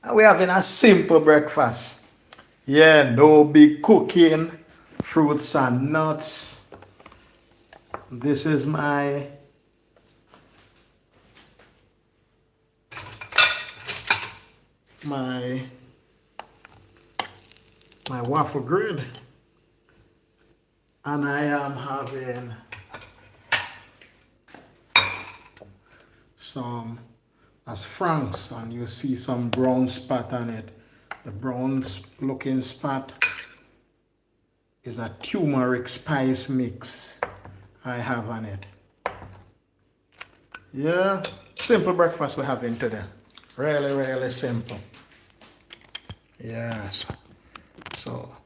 And we're having a simple breakfast. Yeah, no big cooking, fruits and nuts. This is my my waffle grid, and I am having some as Frank's, and you see some brown spot on it. The brown looking spot is a turmeric spice mix I have on it. Yeah, simple breakfast we're having today. Really, really simple. Yes. So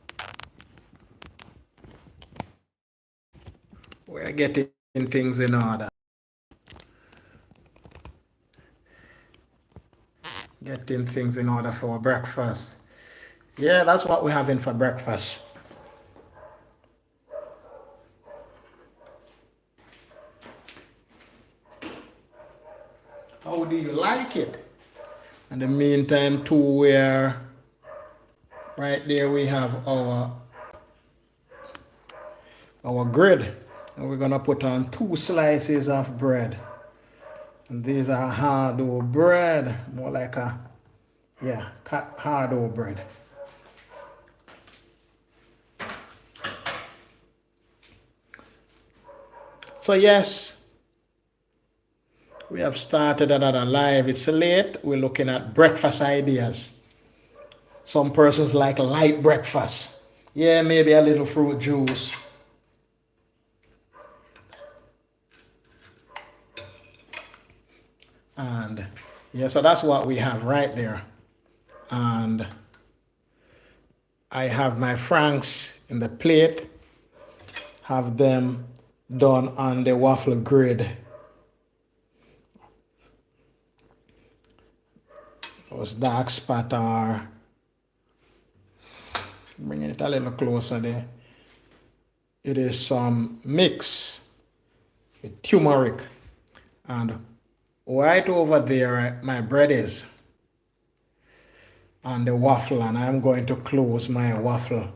we're getting things in order. Getting things in order for breakfast. Yeah, that's what we're having for breakfast. How do you like it? In the meantime, too, we're right there. We have our grid, and we're gonna put on 2 slices of bread. And these are hard dough bread, more like a hard dough bread. So yes, we have started another live. It's late. We're looking at breakfast ideas. Some persons like light breakfast. Yeah, maybe a little fruit juice. And yeah, so that's what we have right there. And I have my Franks in the plate, have them done on the waffle grid. Those dark spot are, bringing it a little closer there. It is some mix with turmeric, and right over there my bread is on the waffle, and I'm going to close my waffle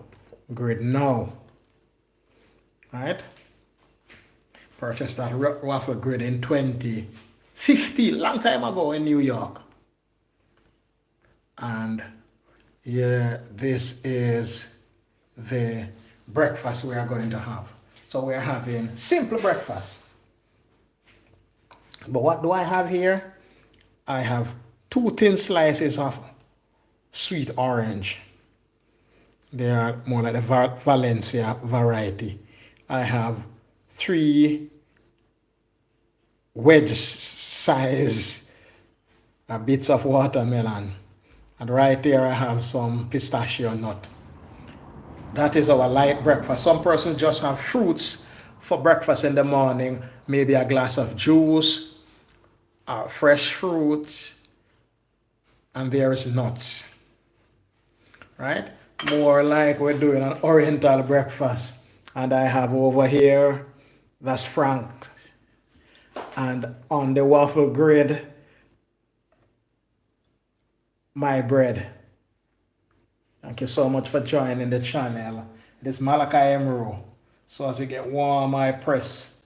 grid now. All right, purchased that waffle grid in 2015, long time ago in New York. And yeah, this is the breakfast we are going to have. So we are having simple breakfast. But what do I have here? I have 2 thin slices of sweet orange. They are more like the Valencia variety. I have 3 wedge size bits of watermelon. And right there I have some pistachio nut. That is our light breakfast. Some persons just have fruits for breakfast in the morning, maybe a glass of juice, fresh fruit, and there is nuts. Right? More like we're doing an oriental breakfast. And I have over here, that's Frank. And on the waffle grid, my bread. Thank you so much for joining the channel. This Malachi Emerald. So as it get warm, I press.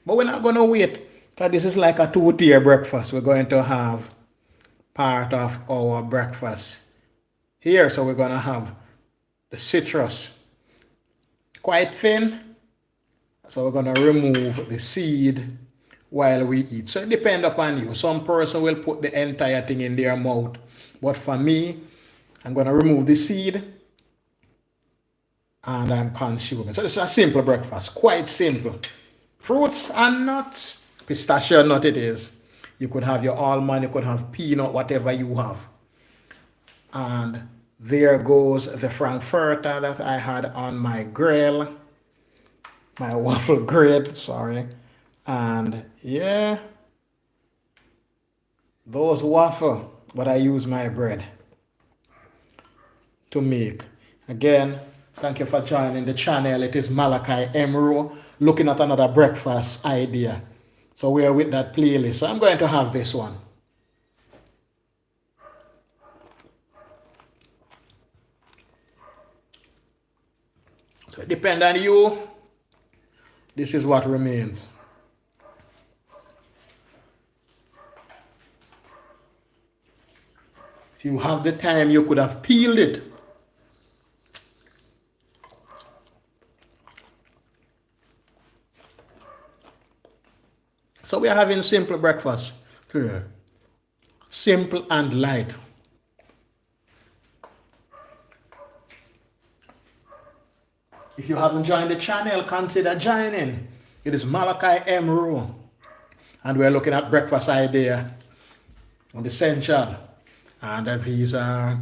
But we're not going to wait, because this is like a 2-tier breakfast. We're going to have part of our breakfast here. So we're going to have the citrus quite thin. So we're going to remove the seed while we eat. So it depends upon you. Some person will put the entire thing in their mouth. But for me, I'm going to remove the seed and I'm consuming. So it's a simple breakfast, quite simple. Fruits and nuts, pistachio nut it is. You could have your almond, you could have peanut, whatever you have. And there goes the frankfurter that I had on my grill, my waffle grid, sorry. And yeah, those waffle, but I use my bread to make. Again, thank you for joining the channel. It is Malachi Emerald, looking at another breakfast idea. So we are with that playlist. So I'm going to have this one. So it depends on you. This is what remains. If you have the time, you could have peeled it. So we are having simple breakfast today. Simple and light. If you haven't joined the channel, consider joining. It is Malachi M. Rowe. And we're looking at breakfast idea on the essential. And these are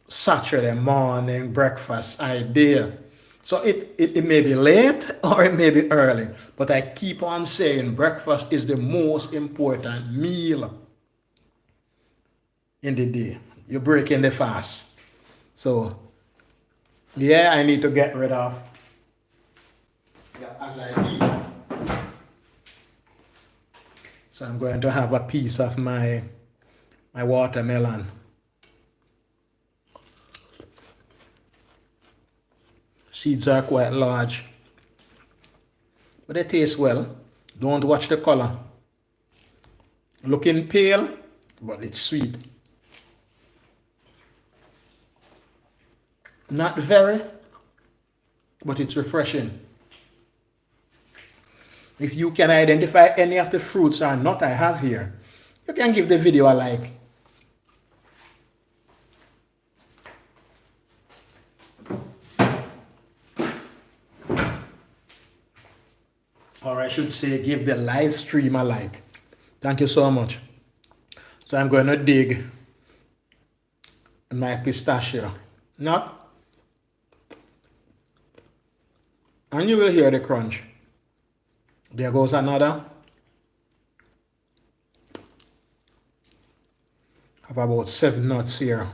Saturday morning breakfast idea. So it may be late or it may be early. But I keep on saying breakfast is the most important meal in the day. You're breaking the fast. So, yeah, I need to get rid of. As I eat. So I'm going to have a piece of my watermelon. Seeds are quite large, but they taste well. Don't watch the color. Looking pale, but it's sweet. Not very, but it's refreshing. If you can identify any of the fruits or nut I have here, you can give the video a like. Or I should say, give the live stream a like. Thank you so much. So I'm going to dig my pistachio nut. And you will hear the crunch. There goes another. I have about 7 nuts here.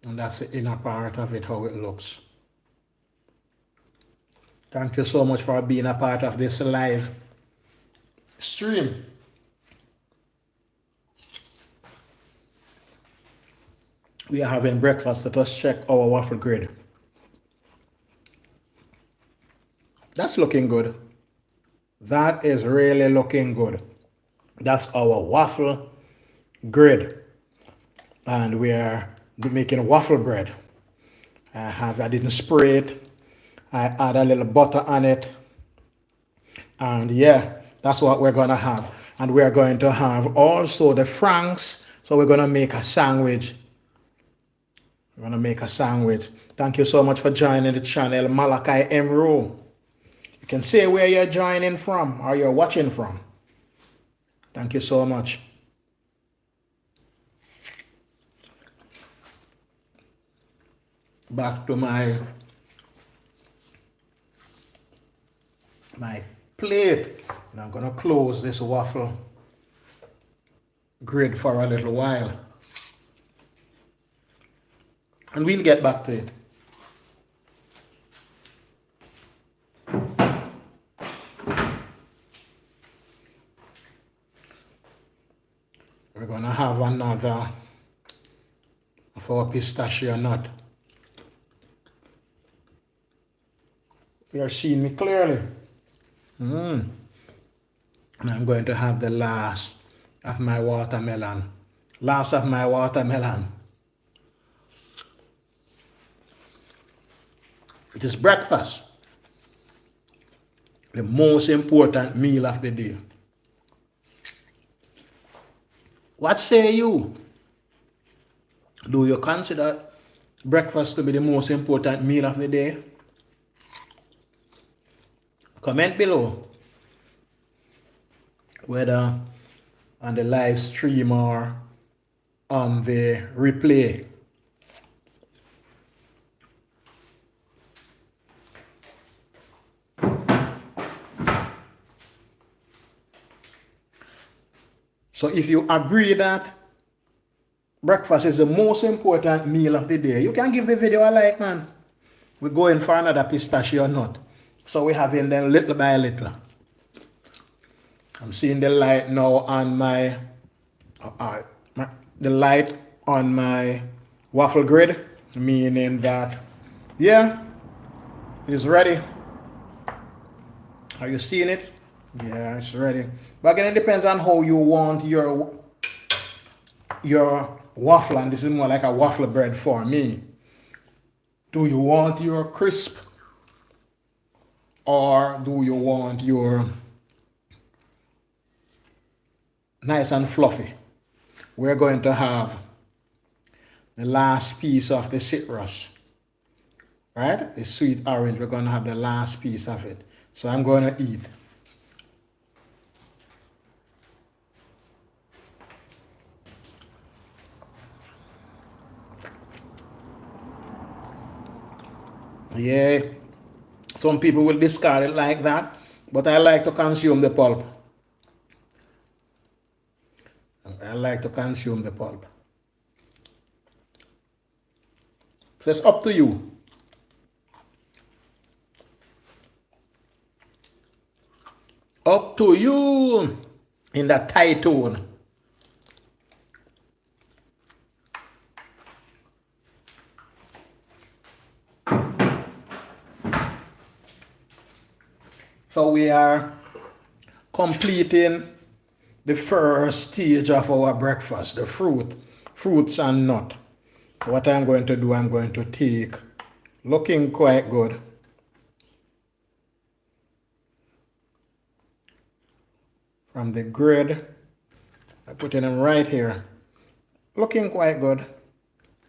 And that's the inner part of it, how it looks. Thank you so much for being a part of this live stream. We are having breakfast. Let us check our waffle grid. That's looking good. That is really looking good. That's our waffle grid. And we are making waffle bread. I didn't spray it. I add a little butter on it. And yeah, that's what we're going to have. And we're going to have also the franks. So we're going to make a sandwich. We're going to make a sandwich. Thank you so much for joining the channel, Malachi M. Rowe. You can say where you're joining from or you're watching from. Thank you so much. Back to my plate. And I'm going to close this waffle grid for a little while. And we'll get back to it. We're going to have another of our pistachio nut. You're seeing me clearly. And I'm going to have the last of my watermelon. Last of my watermelon. It is breakfast. The most important meal of the day. What say you? Do you consider breakfast to be the most important meal of the day? Comment below. Whether on the live stream or on the replay. So if you agree that breakfast is the most important meal of the day, you can give the video a like, man. We're going for another pistachio nut. So we're having them little by little. I'm seeing the light now on my the light on my waffle grid, meaning that, yeah, it is ready. Are you seeing it? Yeah, it's ready. But again, it depends on how you want your waffle, and this is more like a waffle bread for me. Do you want your crisp, or do you want your nice and fluffy? We're going to have the last piece of the citrus, right? The sweet orange, we're going to have the last piece of it. So I'm going to eat. Yeah, some people will discard it like that, but I like to consume the pulp. I like to consume the pulp. So it's up to you. Up to you in that Thai tone. So we are completing the first stage of our breakfast, the fruits and nut. So what I'm going to do, I'm going to take, looking quite good, from the grid. I put it in right here. Looking quite good.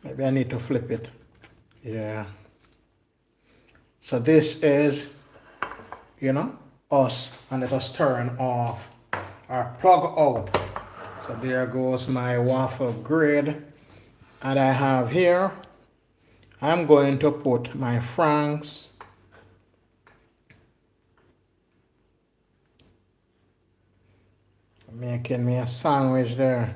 Maybe I need to flip it. Yeah. So this is, us, and let us turn off our plug out. So there goes my waffle grid. And I have here, I'm going to put my franks. Making me a sandwich there.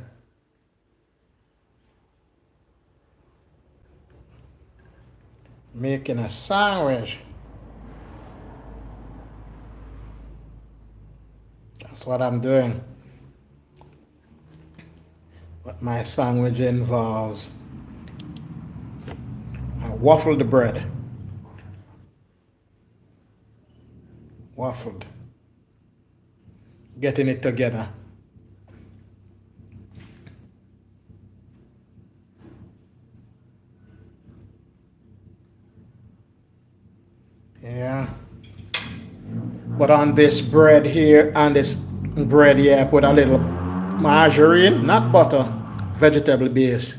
Making a sandwich. That's what I'm doing. But my sandwich involves, I waffled the bread. Waffled. Getting it together. Yeah. But on this bread here, and this bread here, I put a little margarine, not butter, vegetable base.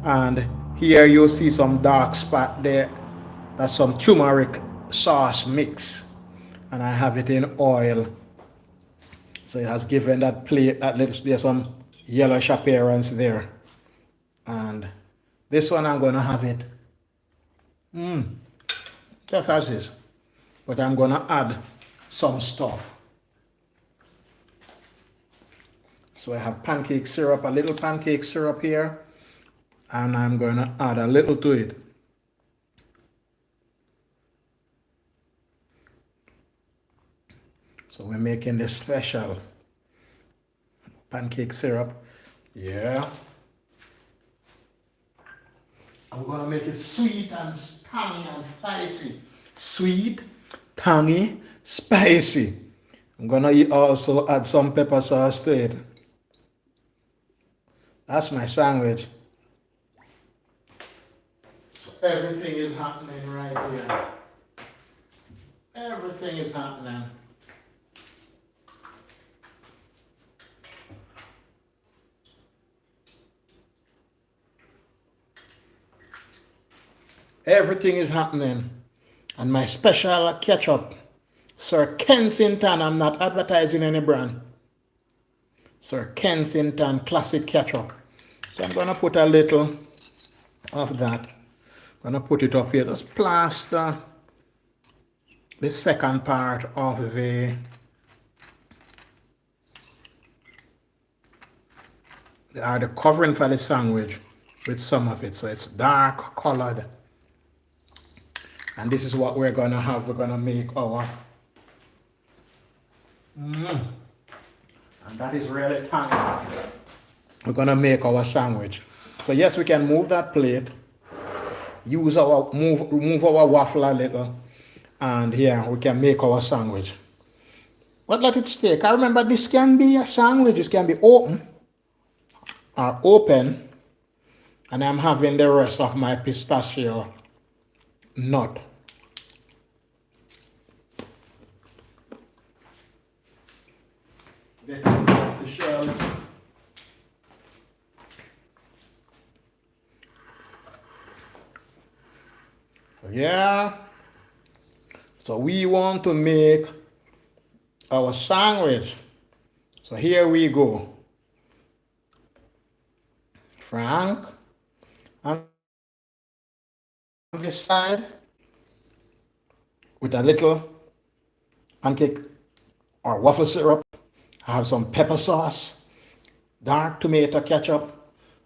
And here you see some dark spot there. That's some turmeric sauce mix. And I have it in oil. So it has given that plate, there's some yellowish appearance there. And this one I'm going to have it just as is. But I'm going to add some stuff. So I have pancake syrup, a little pancake syrup here. And I'm going to add a little to it. So we're making this special pancake syrup. Yeah. I'm going to make it sweet and tangy and spicy. Sweet, tangy, spicy. I'm going to also add some pepper sauce to it. That's my sandwich. So everything is happening right here. Everything is happening. Everything is happening. And my special ketchup, Sir Kensington, I'm not advertising any brand. Sir Kensington Classic Ketchup. So I'm going to put a little of that. I'm going to put it up here. Just plaster the second part of the covering for the sandwich with some of it. So it's dark colored. And this is what we're going to have. We're going to make our and that is really tangy. we're gonna make our sandwich. So yes, we can move that plate, use our move our waffle a little, and here we can make our sandwich. But let it stay. I remember this can be a sandwich, this can be open, and I'm having the rest of my pistachio nut. Get it off the shell. Yeah. So we want to make our sandwich. So here we go. Frank on this side with a little pancake or waffle syrup. I have some pepper sauce, dark tomato ketchup,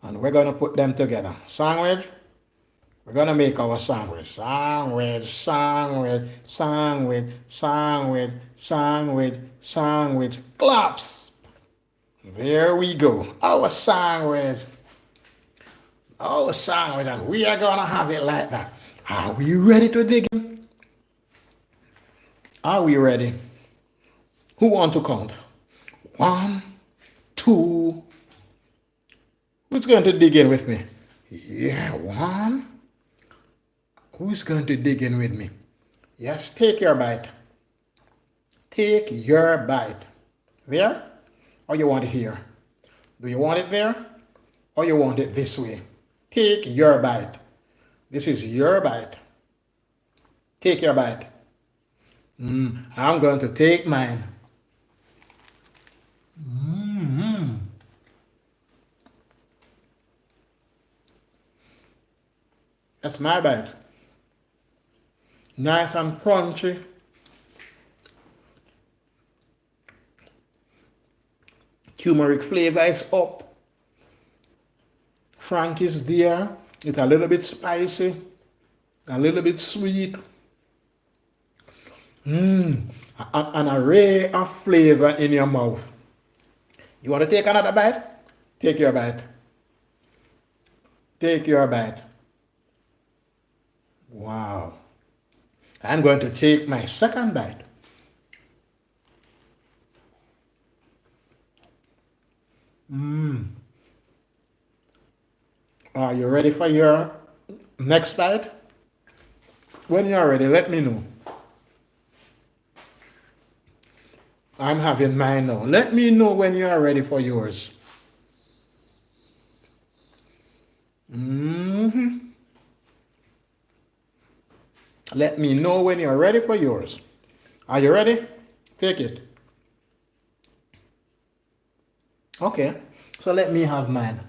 and we're gonna put them together. Sandwich. We're gonna make our sandwich. Sandwich, sandwich, sandwich, sandwich, sandwich, sandwich. Claps. There we go. Our sandwich. Our sandwich, and we are gonna have it like that. Are we ready to dig in? Are we ready? Who want to count? 1, 2. Who's going to dig in with me? Yeah, 1. Who's going to dig in with me? Yes, take your bite. Take your bite. There? Or you want it here? Do you want it there? Or you want it this way? Take your bite. This is your bite. Take your bite. I'm going to take mine. That's my bite. Nice and crunchy. Turmeric flavor is up. Frank is there. It's a little bit spicy, a little bit sweet. An array of flavor in your mouth. You want to take another bite? Take your bite. Take your bite. Wow. I'm going to take my second bite. Are you ready for your next bite? When you're ready, let me know. I'm having mine now. Let me know when you are ready for yours. Let me know when you're ready for yours. Are you ready? Take it. Okay, so let me have mine.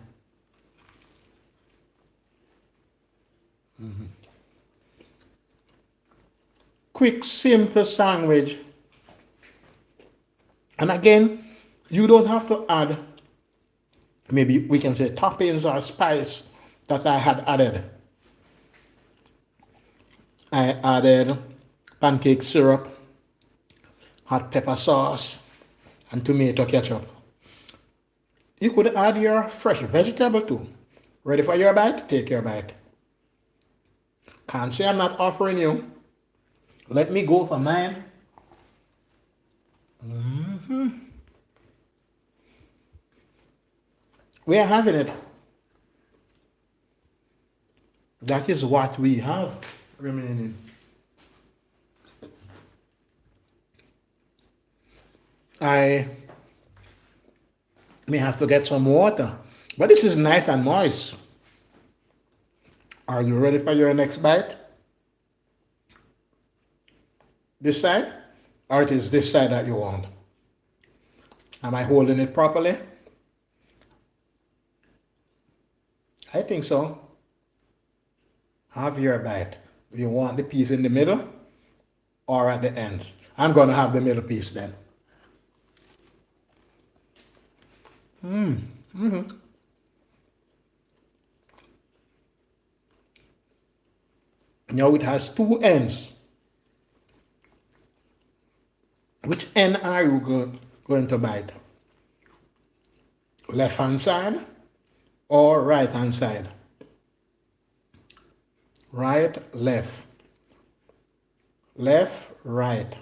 Quick, simple sandwich. And again, you don't have to add, maybe we can say toppings or spice that I had added. I added pancake syrup, hot pepper sauce, and tomato ketchup. You could add your fresh vegetable too. Ready for your bite? Take your bite. Can't say I'm not offering you. Let me go for mine. We are having it. That is what we have remaining. I may have to get some water, but this is nice and moist. Are you ready for your next bite? This side? Or it is this side that you want? Am I holding it properly? I think so. Have your bite. Do you want the piece in the middle or at the end? I'm going to have the middle piece then. Now it has two ends. Which end are you going to bite? Left hand side or right hand side? Right, left, left, right,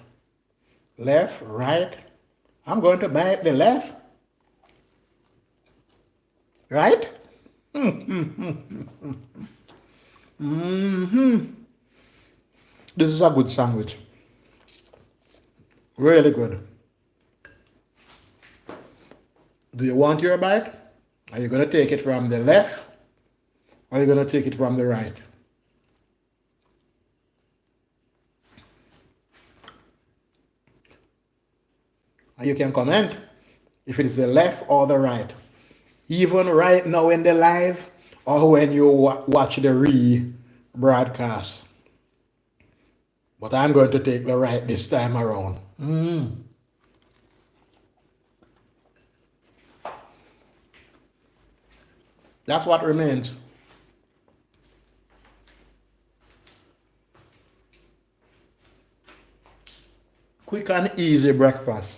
left, right. I'm going to bite the left, right? This is a good sandwich. Really good. Do you want your bite? Are you going to take it from the left or are you going to take it from the right? And you can comment if it is the left or the right. Even right now in the live or when you watch the re-broadcast. But I'm going to take the right this time around. That's what remains. Quick and easy breakfast.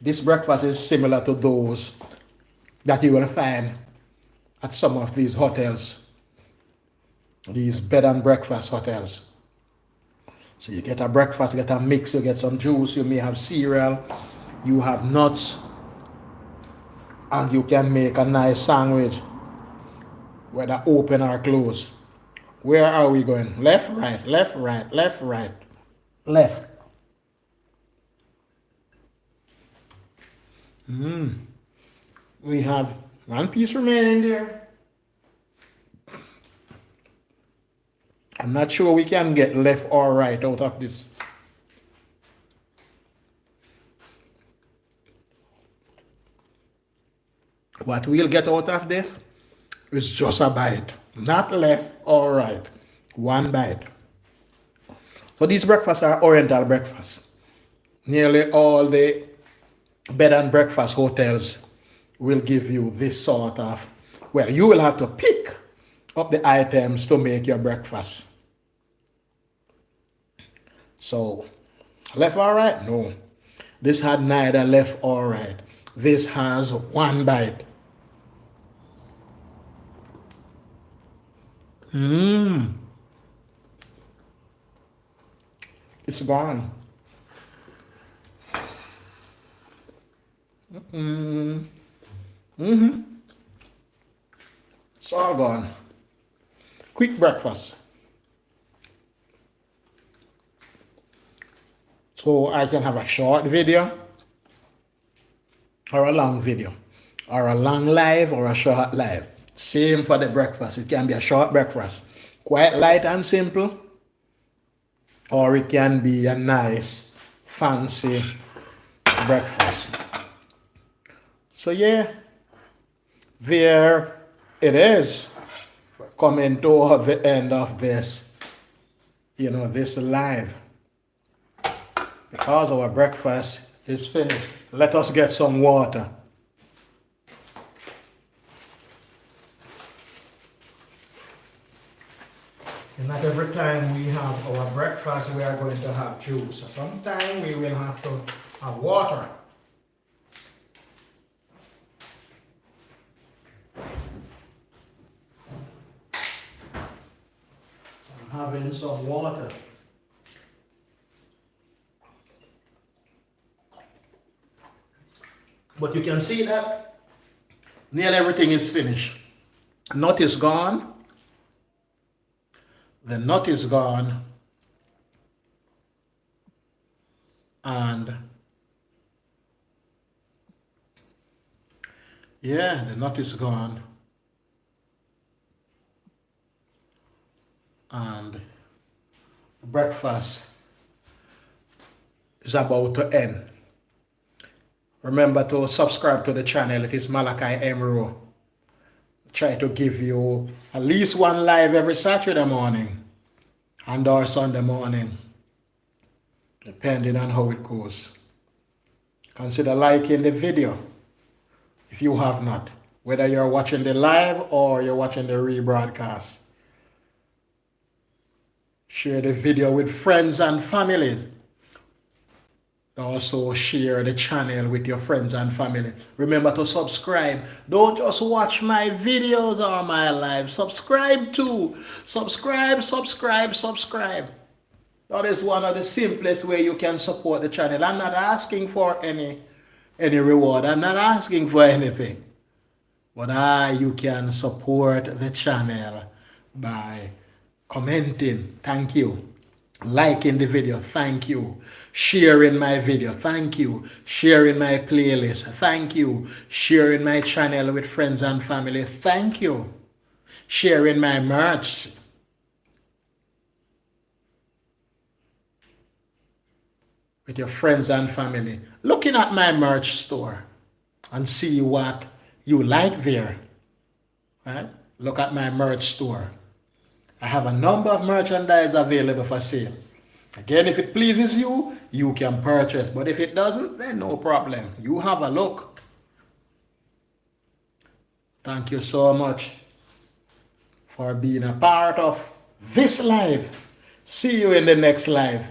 This breakfast is similar to those that you're going to find at some of these hotels, these bed and breakfast hotels. So you get a breakfast, you get a mix, you get some juice, you may have cereal, you have nuts, and you can make a nice sandwich, whether open or closed. Where are we going? Left, right, left, right, left, right, left. We have one piece remaining there. I'm not sure we can get left or right out of this. What we'll get out of this is just a bite. Not left or right. One bite. So these breakfasts are Oriental breakfasts. Nearly all the bed and breakfast hotels will give you this sort of, well, you will have to pick up the items to make your breakfast. So, left or right? No. This had neither left or right. This has one bite. It's gone. It's all gone. Quick breakfast. So I can have a short video or a long video or a long live or a short live. Same for the breakfast. It can be a short breakfast, quite light and simple, or it can be a nice fancy breakfast. So yeah, there it is. Coming toward the end of this, this live. Because our breakfast is finished, let us get some water. And not every time we have our breakfast, we are going to have juice. Sometimes we will have to have water. I'm having some water. But you can see that nearly everything is finished. Nut is gone. The nut is gone. And yeah, the nut is gone. And breakfast is about to end. Remember to subscribe to the channel. It is Malachi Emerald. Try to give you at least one live every Saturday morning and or Sunday morning, depending on how it goes. Consider liking the video if you have not, whether you're watching the live or you're watching the rebroadcast. Share the video with friends and families. Also share the channel with your friends and family. Remember to subscribe. Don't just watch my videos or my live. Subscribe too. Subscribe, subscribe, subscribe. That is one of the simplest way you can support the channel. I'm not asking for any reward. I'm not asking for anything. But you can support the channel by commenting. Thank you. Liking the video. Thank you. Sharing my video. Thank you. Sharing my playlist. Thank you. Sharing my channel with friends and family. Thank you. Sharing my merch. With your friends and family. Looking at my merch store and see what you like there. Right? Look at my merch store. I have a number of merchandise available for sale. Again, if it pleases you, you can purchase. But if it doesn't, then no problem. You have a look. Thank you so much for being a part of this live. See you in the next live.